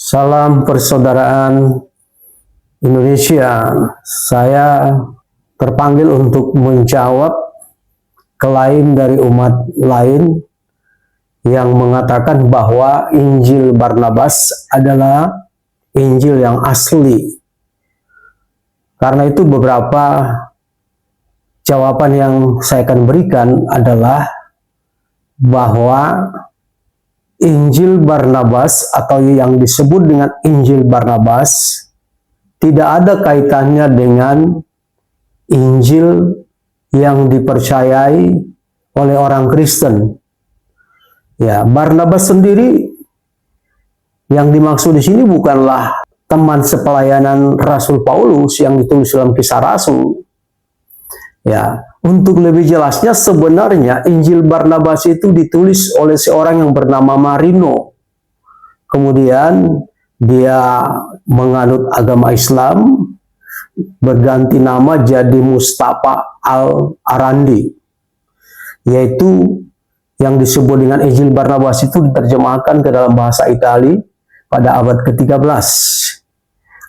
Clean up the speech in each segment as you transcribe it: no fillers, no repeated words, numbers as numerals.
Salam persaudaraan Indonesia. Saya terpanggil untuk menjawab klaim dari umat lain yang mengatakan bahwa Injil Barnabas adalah Injil yang asli. Karena itu beberapa jawaban yang saya akan berikan adalah bahwa Injil Barnabas atau yang disebut dengan Injil Barnabas tidak ada kaitannya dengan Injil yang dipercayai oleh orang Kristen. Ya, Barnabas sendiri yang dimaksud di sini bukanlah teman sepelayanan Rasul Paulus yang ditulis dalam Kisah Rasul. Ya, untuk lebih jelasnya sebenarnya Injil Barnabas itu ditulis oleh seorang yang bernama Marino. Kemudian dia menganut agama Islam, berganti nama jadi Mustafa Al-Arandi. Yaitu yang disebut dengan Injil Barnabas itu diterjemahkan ke dalam bahasa Italia pada abad ke-13.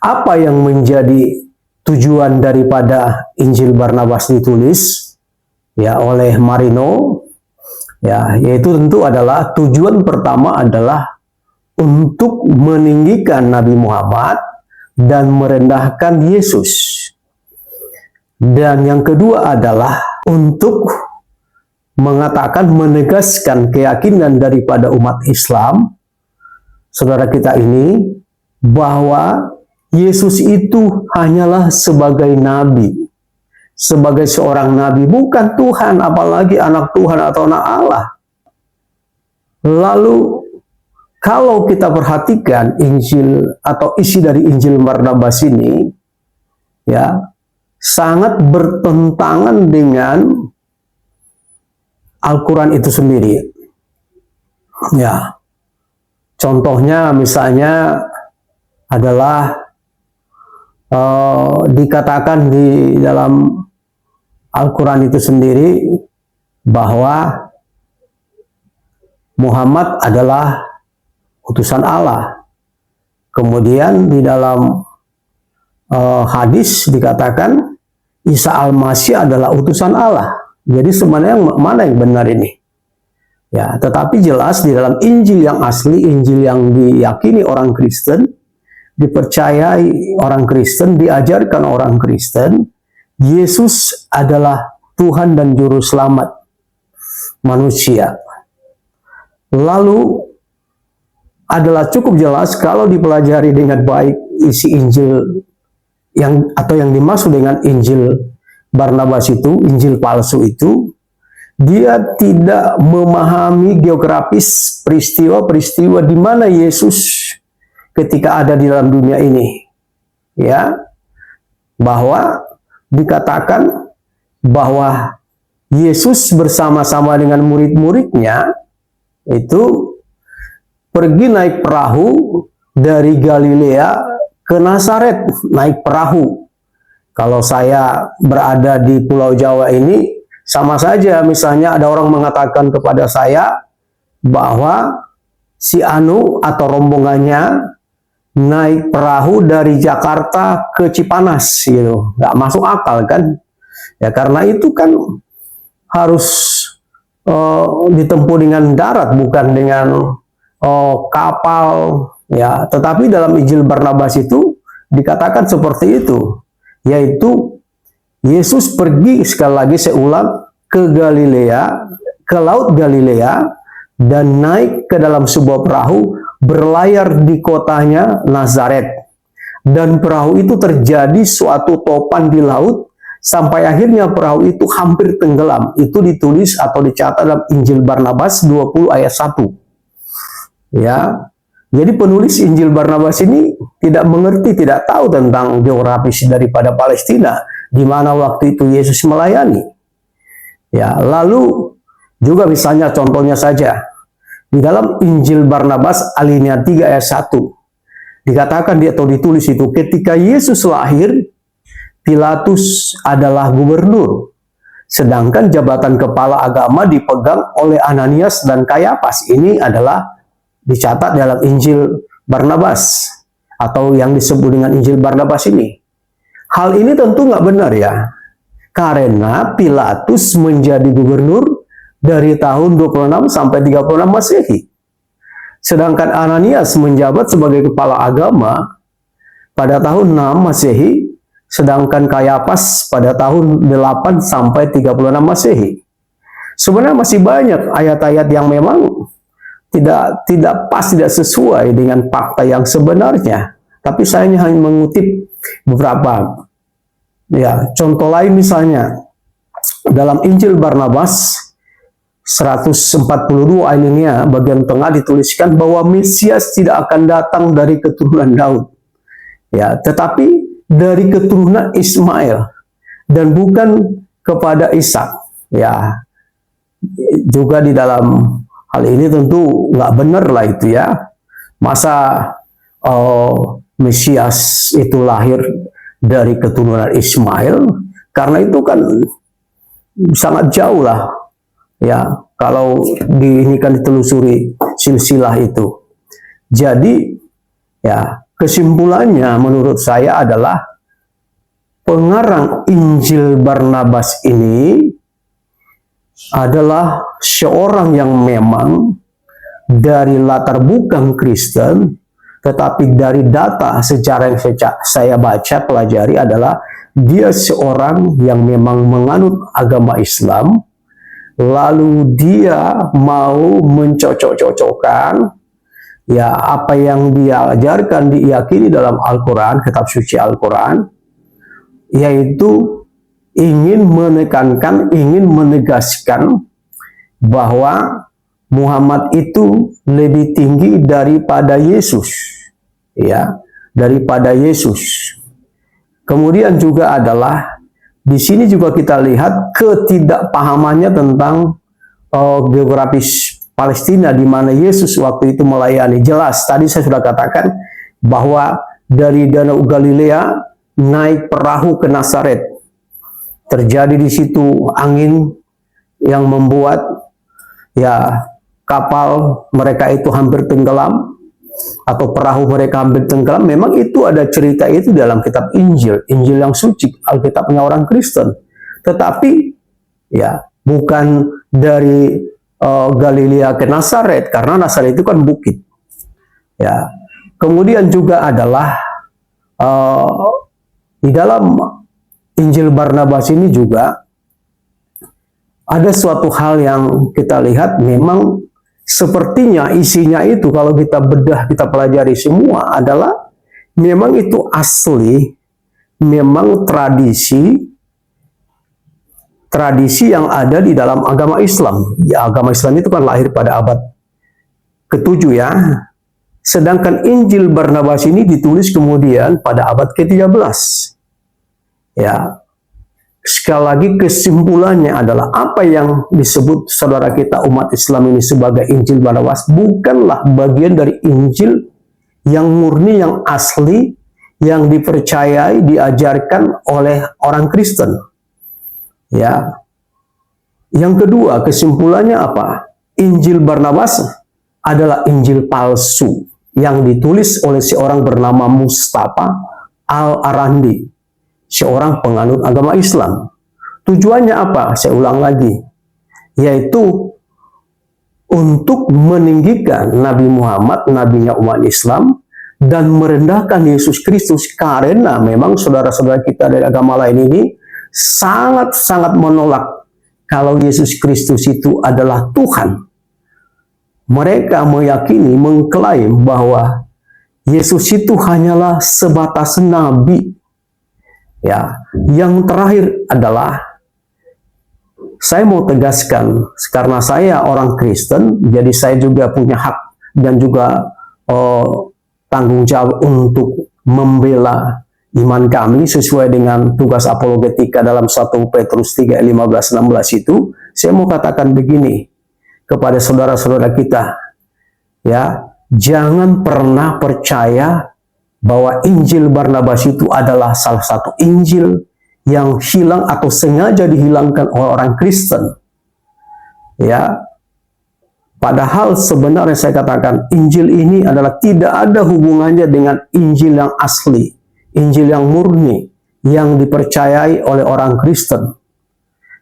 Apa yang menjadi tujuan daripada Injil Barnabas ditulis ya oleh Marino, ya, yaitu tentu adalah tujuan pertama adalah untuk meninggikan Nabi Muhammad dan merendahkan Yesus. Dan yang kedua adalah untuk mengatakan, menegaskan keyakinan daripada umat Islam, saudara kita ini, bahwa Yesus itu hanyalah sebagai nabi, sebagai seorang nabi, bukan Tuhan, apalagi anak Tuhan atau anak Allah. Lalu kalau kita perhatikan Injil atau isi dari Injil Barnabas ini, ya, sangat bertentangan dengan Al-Quran itu sendiri. Ya, contohnya misalnya adalah dikatakan di dalam Al-Quran itu sendiri bahwa Muhammad adalah utusan Allah. Kemudian di dalam hadis dikatakan Isa Al-Masih adalah utusan Allah. Jadi sebenarnya mana yang benar ini? Ya, tetapi jelas di dalam Injil yang asli, Injil yang diyakini orang Kristen, dipercayai orang Kristen, diajarkan orang Kristen, Yesus adalah Tuhan dan Juru Selamat manusia. Lalu adalah cukup jelas kalau dipelajari dengan baik isi Injil yang dimaksud dengan Injil Barnabas itu, Injil palsu itu, dia tidak memahami geografis peristiwa-peristiwa di mana Yesus ketika ada di dalam dunia ini, ya, bahwa dikatakan bahwa Yesus bersama-sama dengan murid-muridnya itu pergi naik perahu dari Galilea ke Nazaret, naik perahu. Kalau saya berada di Pulau Jawa ini, sama saja misalnya ada orang mengatakan kepada saya bahwa si Anu atau rombongannya naik perahu dari Jakarta ke Cipanas, gitu, nggak masuk akal kan? Ya karena itu kan harus ditempuh dengan darat, bukan dengan kapal, ya. Tetapi dalam Injil Barnabas itu dikatakan seperti itu, yaitu Yesus pergi, sekali lagi saya ulang, ke Galilea, ke Laut Galilea, dan naik ke dalam sebuah perahu, berlayar di kotanya Nazaret. Dan perahu itu terjadi suatu topan di laut, sampai akhirnya perahu itu hampir tenggelam. Itu ditulis atau dicatat dalam Injil Barnabas 20 ayat 1. Ya, jadi penulis Injil Barnabas ini tidak mengerti, tidak tahu tentang geografis daripada Palestina, di mana waktu itu Yesus melayani. Ya, lalu juga misalnya contohnya saja, di dalam Injil Barnabas alinea 3 ayat 1, dikatakan atau ditulis itu, ketika Yesus lahir, Pilatus adalah gubernur, sedangkan jabatan kepala agama dipegang oleh Ananias dan Kayafas. Ini adalah dicatat dalam Injil Barnabas atau yang disebut dengan Injil Barnabas ini. Hal ini tentu nggak benar ya, karena Pilatus menjadi gubernur dari tahun 26 sampai 36 Masehi. Sedangkan Ananias menjabat sebagai kepala agama pada tahun 6 Masehi, sedangkan Kayafas pada tahun 8 sampai 36 Masehi. Sebenarnya masih banyak ayat-ayat yang memang tidak pas, tidak sesuai dengan fakta yang sebenarnya. Tapi saya hanya mengutip beberapa. Ya, contoh lain misalnya dalam Injil Barnabas 142 alinea bagian tengah dituliskan bahwa Mesias tidak akan datang dari keturunan Daud. Ya, tetapi dari keturunan Ismail dan bukan kepada Ishak. Ya, juga di dalam hal ini tentu nggak benar lah itu ya. Masa Mesias itu lahir dari keturunan Ismail? Karena itu kan sangat jauh lah ya kalau ini kan ditelusuri silsilah itu. Jadi ya kesimpulannya menurut saya adalah pengarang Injil Barnabas ini adalah seorang yang memang dari latar bukan Kristen, tetapi dari data sejarah yang saya baca pelajari adalah dia seorang yang memang menganut agama Islam, lalu dia mau mencocok-cocokkan ya apa yang dia ajarkan diyakini dalam Al-Quran, kitab suci Al-Quran, yaitu ingin menekankan, ingin menegaskan bahwa Muhammad itu lebih tinggi daripada Yesus, ya, daripada Yesus. Kemudian juga adalah di sini juga kita lihat ketidakpahamannya tentang geografis Palestina di mana Yesus waktu itu melayani. Jelas tadi saya sudah katakan bahwa dari Danau Galilea naik perahu ke Nazaret. Terjadi di situ angin yang membuat ya kapal mereka itu hampir tenggelam atau perahu mereka hampir tenggelam. Memang itu ada cerita itu dalam kitab Injil, Injil yang suci, Alkitabnya orang Kristen. Tetapi ya bukan dari Galilea ke Nazaret, karena Nazaret itu kan bukit. Ya, kemudian juga adalah di dalam Injil Barnabas ini juga ada suatu hal yang kita lihat memang sepertinya isinya itu kalau kita bedah, kita pelajari semua adalah memang itu asli, memang tradisi yang ada di dalam agama Islam. Ya, agama Islam itu kan lahir pada abad ke-7 ya. Sedangkan Injil Barnabas ini ditulis kemudian pada abad ke-13. Ya. Sekali lagi kesimpulannya adalah apa yang disebut saudara kita umat Islam ini sebagai Injil Barnabas bukanlah bagian dari Injil yang murni, yang asli, yang dipercayai, diajarkan oleh orang Kristen. Ya. Yang kedua, kesimpulannya apa? Injil Barnabas adalah Injil palsu yang ditulis oleh seorang bernama Mustafa Al-Arandi, seorang penganut agama Islam. Tujuannya apa? Saya ulang lagi, yaitu untuk meninggikan Nabi Muhammad, nabinya umat Islam, dan merendahkan Yesus Kristus, karena memang saudara-saudara kita dari agama lain ini sangat-sangat menolak kalau Yesus Kristus itu adalah Tuhan. Mereka meyakini, mengklaim bahwa Yesus itu hanyalah sebatas nabi. Ya, yang terakhir adalah saya mau tegaskan, karena saya orang Kristen, jadi saya juga punya hak dan juga tanggung jawab untuk membela iman kami sesuai dengan tugas apologetika dalam 1 Petrus 3, 15, 16 itu. Saya mau katakan begini kepada saudara-saudara kita, ya, jangan pernah percaya bahwa Injil Barnabas itu adalah salah satu Injil yang hilang atau sengaja dihilangkan oleh orang Kristen. Ya, Padahal sebenarnya saya katakan Injil ini adalah tidak ada hubungannya dengan Injil yang asli, Injil yang murni, yang dipercayai oleh orang Kristen.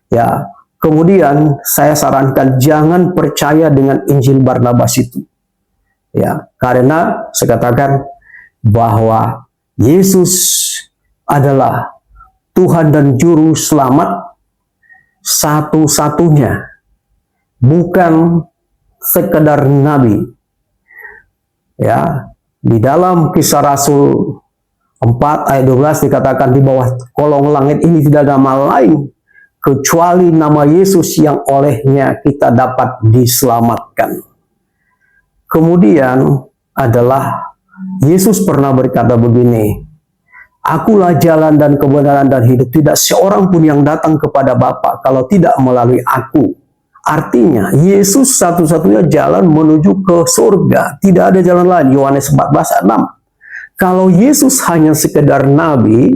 Ya, kemudian saya sarankan jangan percaya dengan Injil Barnabas itu. Ya, karena saya katakan bahwa Yesus adalah Tuhan dan Juru Selamat satu-satunya, bukan sekedar nabi. Ya, di dalam Kisah Rasul 4 ayat 12 dikatakan di bawah kolong langit ini tidak ada nama lain kecuali nama Yesus yang olehnya kita dapat diselamatkan. Kemudian adalah Yesus pernah berkata begini, "Akulah jalan dan kebenaran dan hidup. Tidak seorang pun yang datang kepada Bapa kalau tidak melalui aku." Artinya, Yesus satu-satunya jalan menuju ke surga. Tidak ada jalan lain. Yohanes 14 ayat 6. Kalau Yesus hanya sekedar nabi,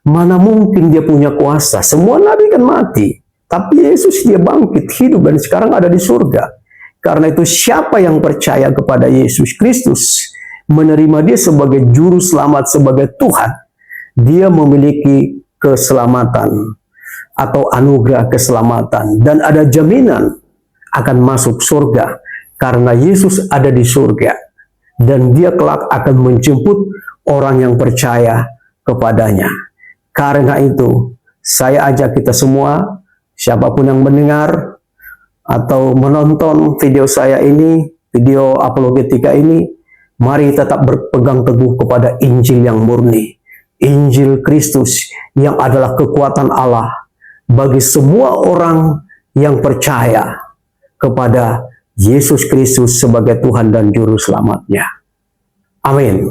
mana mungkin dia punya kuasa? Semua nabi kan mati. Tapi Yesus dia bangkit, hidup, dan sekarang ada di surga. Karena itu siapa yang percaya kepada Yesus Kristus, menerima dia sebagai juru selamat, sebagai Tuhan, dia memiliki keselamatan atau anugerah keselamatan, dan ada jaminan akan masuk surga karena Yesus ada di surga dan dia kelak akan menjemput orang yang percaya kepadanya. Karena itu saya ajak kita semua, siapapun yang mendengar atau menonton video saya ini, video apologetika ini, mari tetap berpegang teguh kepada Injil yang murni, Injil Kristus yang adalah kekuatan Allah bagi semua orang yang percaya kepada Yesus Kristus sebagai Tuhan dan Juru Selamatnya. Amin.